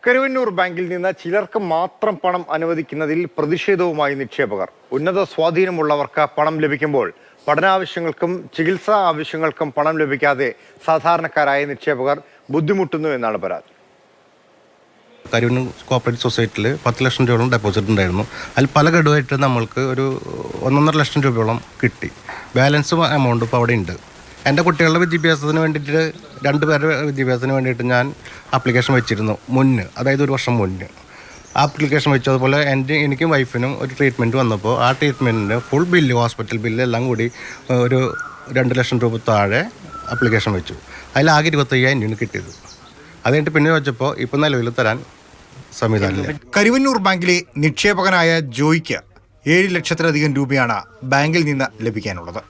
കരുവന്നൂർ ബാങ്കിൽ നിന്ന് ചിലർക്ക് മാത്രം പണം അനുവദിക്കുന്നതിൽ പ്രതിഷേധവുമായി നിക്ഷേപകർ. ഉന്നത സ്വാധീനമുള്ളവർക്ക് പണം ലഭിക്കുമ്പോൾ പഠനാവശ്യങ്ങൾക്കും ചികിത്സാ ആവശ്യങ്ങൾക്കും പണം ലഭിക്കാതെ സാധാരണക്കാരായ നിക്ഷേപകർ ബുദ്ധിമുട്ടുന്നു എന്നാണ് പരാതി. കരുവന്നൂർ കോപ്പറേറ്റീവ് സൊസൈറ്റിയിൽ 10 ലക്ഷം രൂപയോളം ഡെപ്പോസിറ്റ് ഉണ്ടായിരുന്നു. അതിൽ പല ഘടുവായിട്ട് നമ്മൾക്ക് ഒരു 1.5 ലക്ഷം രൂപയോളം കിട്ടി. ബാലൻസ് എമൗണ്ട് ഇപ്പോൾ അവിടെ ഉണ്ട്. എൻ്റെ കുട്ടികളുടെ വിദ്യാഭ്യാസത്തിന് വേണ്ടിയിട്ട് 2 പേരുടെ വിദ്യാഭ്യാസത്തിന് വേണ്ടിയിട്ട് ഞാൻ ആപ്ലിക്കേഷൻ വെച്ചിരുന്നു മുന്നേ, അതായത് 1 വർഷം മുന്നേ ആപ്ലിക്കേഷൻ വെച്ചു. അതുപോലെ എനിക്കും വൈഫിനും ഒരു ട്രീറ്റ്മെൻറ്റ് വന്നപ്പോൾ ആ ട്രീറ്റ്മെൻറ്റിന് ഫുൾ ബില്ല്, ഹോസ്പിറ്റൽ ബില്ല് എല്ലാം കൂടി ഒരു 2 ലക്ഷം രൂപ താഴെ ആപ്ലിക്കേഷൻ വെച്ചു. അതിലാകെ 25,000 രൂപ കിട്ടിയത്. അത് കഴിഞ്ഞിട്ട് പിന്നെ വെച്ചപ്പോൾ ഇപ്പോൾ നിലവിൽ തരാൻ സംവിധാനമില്ല. കരുവന്നൂർ ബാങ്കിലെ നിക്ഷേപകനായ ജോയിക്ക് 7 ലക്ഷത്തിലധികം രൂപയാണ് ബാങ്കിൽ നിന്ന് ലഭിക്കാനുള്ളത്.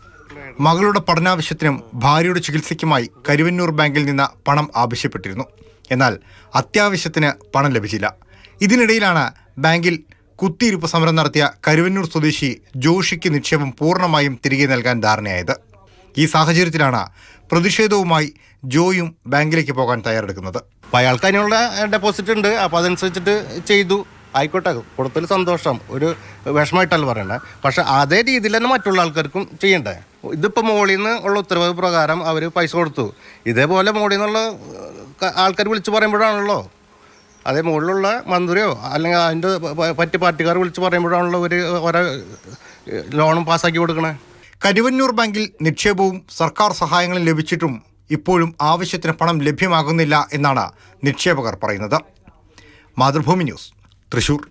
മകളുടെ പഠനാവശ്യത്തിനും ഭാര്യയുടെ ചികിത്സയ്ക്കുമായി കരുവന്നൂർ ബാങ്കിൽ നിന്ന് പണം ആവശ്യപ്പെട്ടിരുന്നു. എന്നാൽ അത്യാവശ്യത്തിന് പണം ലഭിച്ചില്ല. ഇതിനിടയിലാണ് ബാങ്കിൽ കുത്തിയിരിപ്പ് സമരം നടത്തിയ കരുവന്നൂർ സ്വദേശി ജോഷിക്ക് നിക്ഷേപം പൂർണ്ണമായും തിരികെ നൽകാൻ ധാരണയായത്. ഈ സാഹചര്യത്തിലാണ് പ്രതിഷേധവുമായി ജോയും ബാങ്കിലേക്ക് പോകാൻ തയ്യാറെടുക്കുന്നത്. അയാൾക്ക് അതിനുള്ള ഡെപ്പോസിറ്റ് ഉണ്ട്, അപ്പോൾ അതനുസരിച്ചിട്ട് ചെയ്തു. ആയിക്കോട്ടെ, കൊടുത്തതിൽ സന്തോഷം, ഒരു വിഷമമായിട്ടല്ല പറയണേ. പക്ഷെ അതേ രീതിയിൽ തന്നെ മറ്റുള്ള ആൾക്കാർക്കും ചെയ്യണ്ടേ. ഇതിപ്പോൾ മോളിൽ നിന്ന് ഉള്ള ഉത്തരവ് പ്രകാരം അവർ പൈസ കൊടുത്തു. ഇതേപോലെ മോളിൽ നിന്നുള്ള ആൾക്കാർ വിളിച്ച് പറയുമ്പോഴാണല്ലോ, അതേ മുകളിലുള്ള മന്ത്രിയോ അല്ലെങ്കിൽ അതിൻ്റെ പറ്റി പാർട്ടിക്കാർ വിളിച്ച് പറയുമ്പോഴാണല്ലോ ഓരോ ലോണും പാസ്സാക്കി കൊടുക്കണേ. കരുവന്നൂർ ബാങ്കിൽ നിക്ഷേപവും സർക്കാർ സഹായങ്ങളും ലഭിച്ചിട്ടും ഇപ്പോഴും ആവശ്യത്തിന് പണം ലഭ്യമാകുന്നില്ല എന്നാണ് നിക്ഷേപകർ പറയുന്നത്. മാതൃഭൂമി ന്യൂസ്, തൃശൂർ.